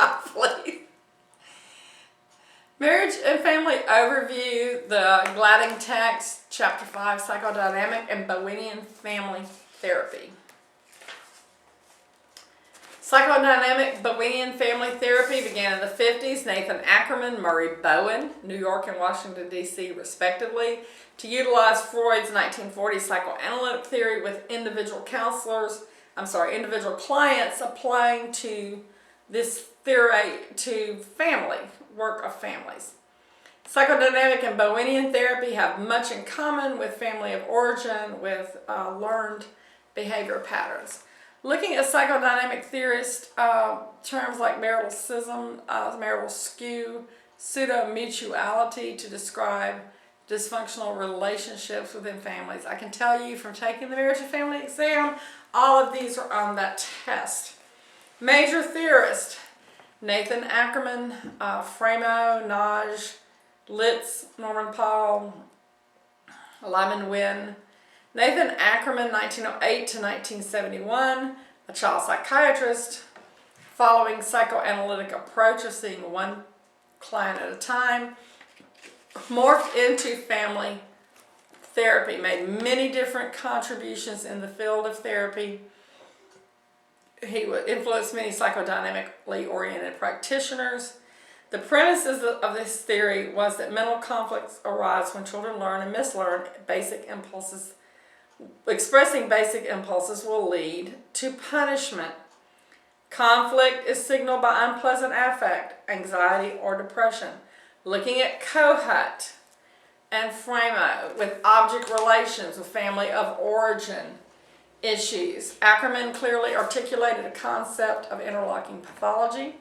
Please. Marriage and Family Overview, the Gladding Ch, Chapter 5, Psychodynamic and Bowenian Family Therapy. Psychodynamic Bowenian family therapy began in the 50s. Nathan Ackerman, Murray Bowen, New York and Washington, D.C., respectively, to utilize Freud's 1940 psychoanalytic theory with individual clients applying to this theory to family, work of families. Psychodynamic and Bowenian therapy have much in common with family of origin, with learned behavior patterns. Looking at psychodynamic theorists, terms like marital schism, marital skew, pseudo-mutuality to describe dysfunctional relationships within families. I can tell you from taking the marriage and family exam, all of these are on that test. Major theorists: Nathan Ackerman, Framo, Naj, Litz, Norman Paul, Lyman Wynn. Nathan Ackerman, 1908 to 1971, a child psychiatrist, following psychoanalytic approach of seeing one client at a time, morphed into family therapy, made many different contributions in the field of therapy. He would influence many psychodynamically oriented practitioners. The premises of this theory was that mental conflicts arise when children learn and mislearn basic impulses. Expressing basic impulses will lead to punishment. Conflict is signaled by unpleasant affect, anxiety, or depression. Looking at Kohut and Framo with object relations with family of origin issues, Ackerman clearly articulated a concept of interlocking pathology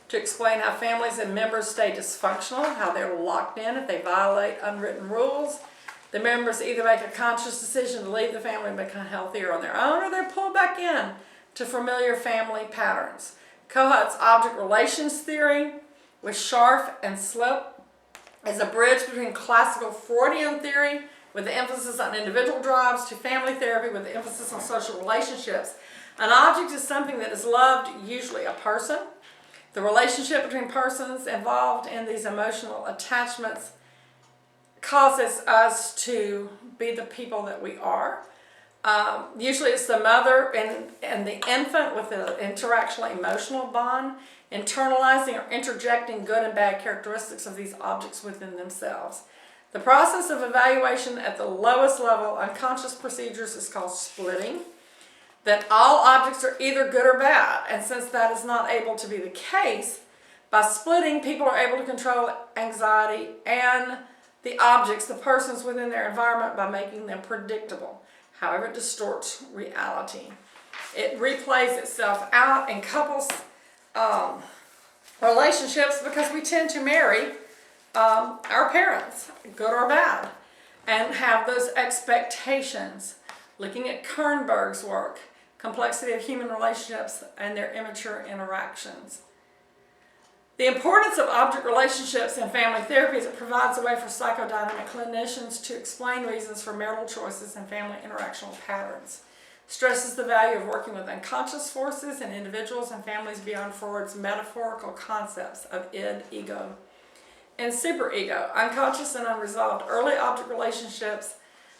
to explain how families and members stay dysfunctional, how they're locked in if they violate unwritten rules. The members either make a conscious decision to leave the family and become healthier on their own, or they're pulled back in to familiar family patterns. Kohut's object relations theory with Scharf and Slope is a bridge between classical Freudian theory with the emphasis on individual drives to family therapy with the emphasis on social relationships. An object is something that is loved, usually a person. The relationship between persons involved in these emotional attachments causes us to be the people that we are. Usually it's the mother and the infant with the interactional emotional bond, internalizing or interjecting good and bad characteristics of these objects within themselves. The process of evaluation at the lowest level, unconscious procedures, is called splitting. That all objects are either good or bad, and since that is not able to be the case, by splitting, people are able to control anxiety and the objects, the persons within their environment, by making them predictable. However, it distorts reality. It replays itself out in couples relationships because we tend to marry our parents, good or bad, and have those expectations. Looking at Kernberg's work, Complexity of Human Relationships and Their Immature Interactions. The importance of object relationships in family therapy is it provides a way for psychodynamic clinicians to explain reasons for marital choices and family interactional patterns. Stresses the value of working with unconscious forces in individuals and families beyond Freud's metaphorical concepts of id, ego, and superego. Unconscious and unresolved early object relationships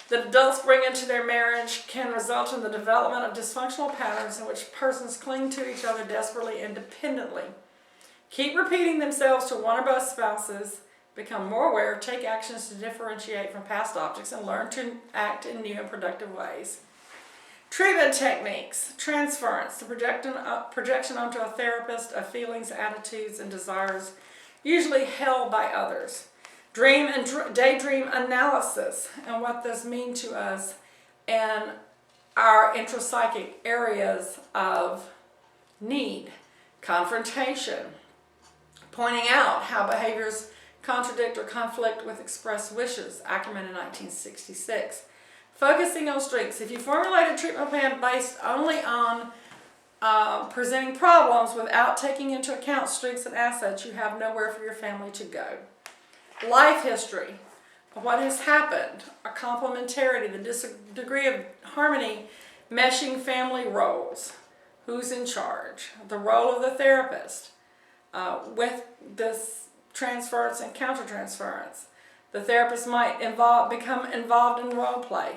that adults bring into their marriage can result in the development of dysfunctional patterns in which persons cling to each other desperately and dependently, keep repeating themselves to one or both spouses, become more aware, take actions to differentiate from past objects, and learn to act in new and productive ways. Treatment techniques: transference, the projection onto a therapist of feelings, attitudes, and desires usually held by others. Dream and daydream analysis and what those mean to us and our intrapsychic areas of need. Confrontation, pointing out how behaviors contradict or conflict with expressed wishes. Ackerman in 1966. Focusing on strengths. If you formulate a treatment plan based only on presenting problems without taking into account strengths and assets, you have nowhere for your family to go. Life history, what has happened, a complementarity, the degree of harmony, meshing family roles, who's in charge, the role of the therapist, with this transference and countertransference. The therapist might become involved in role play.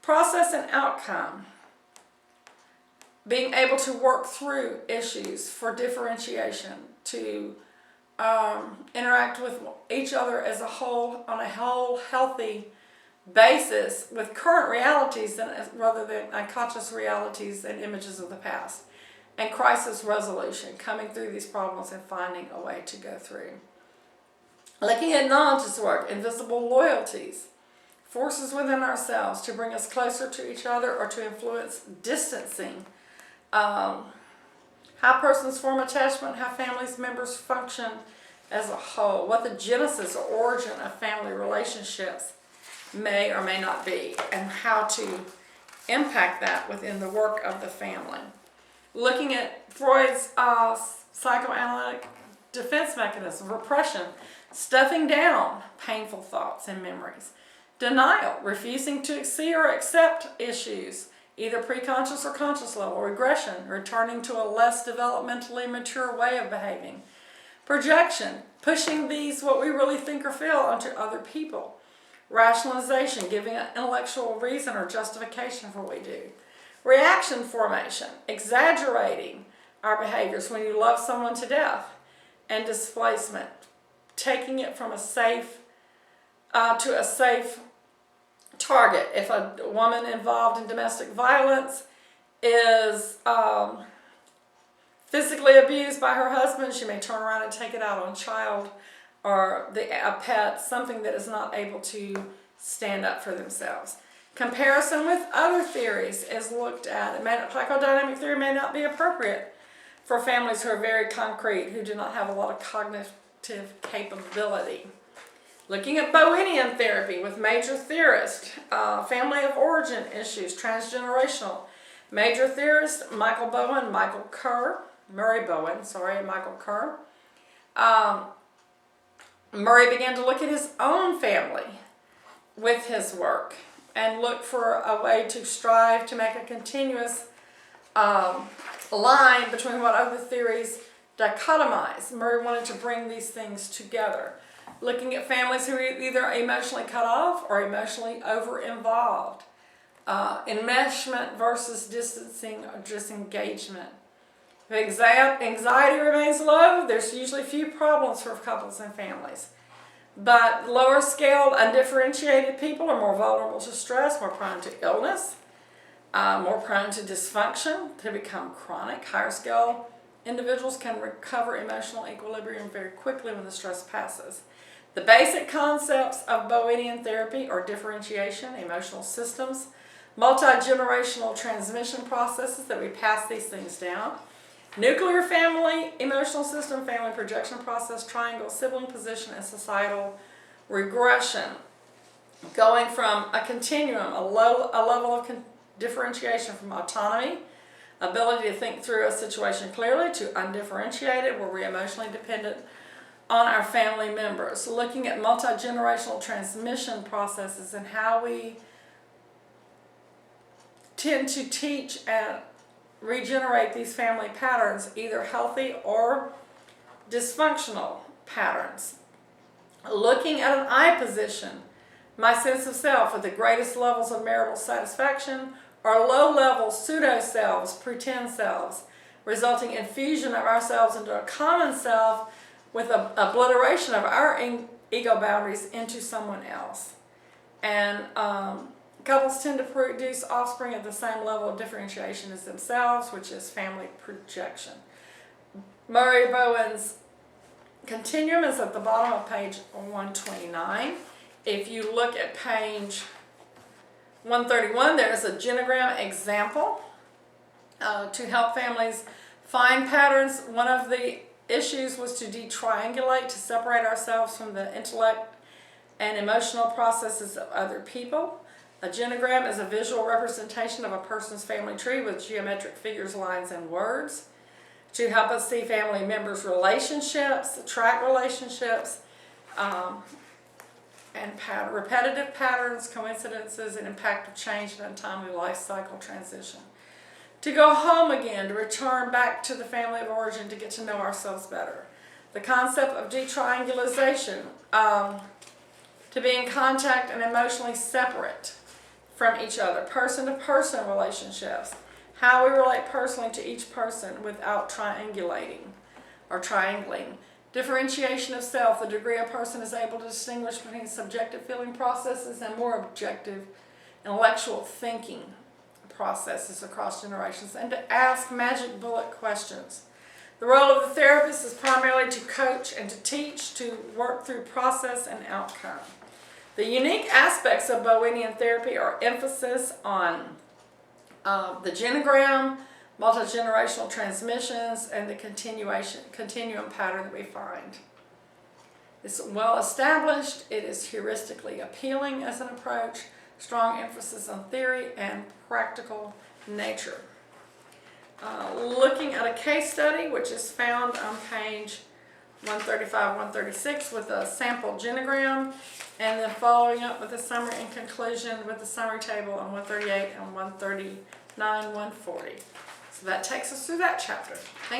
Process and outcome. Being able to work through issues for differentiation, to interact with each other as a whole on a whole healthy basis with current realities rather than unconscious realities and images of the past. And crisis resolution, coming through these problems and finding a way to go through. Looking at non-just work, invisible loyalties, forces within ourselves to bring us closer to each other or to influence distancing. How persons form attachment, how families members function as a whole, what the genesis or origin of family relationships may or may not be, and how to impact that within the work of the family. Looking at Freud's psychoanalytic defense mechanism, repression, stuffing down painful thoughts and memories, denial, refusing to see or accept issues, either pre-conscious or conscious level, regression, returning to a less developmentally mature way of behaving, projection, pushing these what we really think or feel onto other people, rationalization, giving an intellectual reason or justification for what we do, reaction formation, exaggerating our behaviors when you love someone to death, and displacement, taking it from a safe to a safe target. If a woman involved in domestic violence is physically abused by her husband, she may turn around and take it out on a child or a pet, something that is not able to stand up for themselves. Comparison with other theories is looked at. Psychodynamic theory may not be appropriate for families who are very concrete, who do not have a lot of cognitive capability. Looking at Bowennian therapy with major theorists, family of origin issues, transgenerational. Major theorists, Murray Bowen, Michael Kerr. Murray began to look at his own family with his work and look for a way to strive to make a continuous line between what other theories dichotomize. Murray wanted to bring these things together. Looking at families who are either emotionally cut off or emotionally over-involved. Enmeshment versus distancing or disengagement. If anxiety remains low, there's usually few problems for couples and families. But lower scaled, undifferentiated people are more vulnerable to stress, more prone to illness, more prone to dysfunction, to become chronic. Higher scale individuals can recover emotional equilibrium very quickly when the stress passes. The basic concepts of Bowennian therapy are differentiation, emotional systems, multi-generational transmission processes that we pass these things down, nuclear family, emotional system, family projection process, triangle, sibling position, and societal regression. Going from a continuum, a level of differentiation from autonomy, ability to think through a situation clearly, to undifferentiated, where we're emotionally dependent on our family members. Looking at multi-generational transmission processes and how we tend to teach and regenerate these family patterns, either healthy or dysfunctional patterns. Looking at an I position, my sense of self with the greatest levels of marital satisfaction, or low-level pseudo-selves, pretend selves, resulting in fusion of ourselves into a common self with an obliteration of our ego boundaries into someone else. And couples tend to produce offspring at the same level of differentiation as themselves, which is family projection. Murray Bowen's continuum is at the bottom of page 129. If you look at page 131, there is a genogram example to help families find patterns. One of the issues was to detriangulate, to separate ourselves from the intellect and emotional processes of other people. A genogram is a visual representation of a person's family tree with geometric figures, lines, and words to help us see family members' relationships, track relationships, and repetitive patterns, coincidences, and impact of change and untimely life cycle transition. To go home again, to return back to the family of origin, to get to know ourselves better. The concept of detriangulation, to be in contact and emotionally separate from each other. Person-to-person relationships, how we relate personally to each person without triangulating or triangling. Differentiation of self, the degree a person is able to distinguish between subjective feeling processes and more objective intellectual thinking processes across generations, and to ask magic bullet questions. The role of the therapist is primarily to coach and to teach, to work through process and outcome. The unique aspects of Bowenian therapy are emphasis on the genogram, multi-generational transmissions, and the continuum pattern that we find. It's well established, it is heuristically appealing as an approach, strong emphasis on theory and practical nature. Looking at a case study, which is found on page 135, 136 with a sample genogram, and then following up with a summary and conclusion with the summary table on 138 and 139, 140. So that takes us through that chapter. Thank you.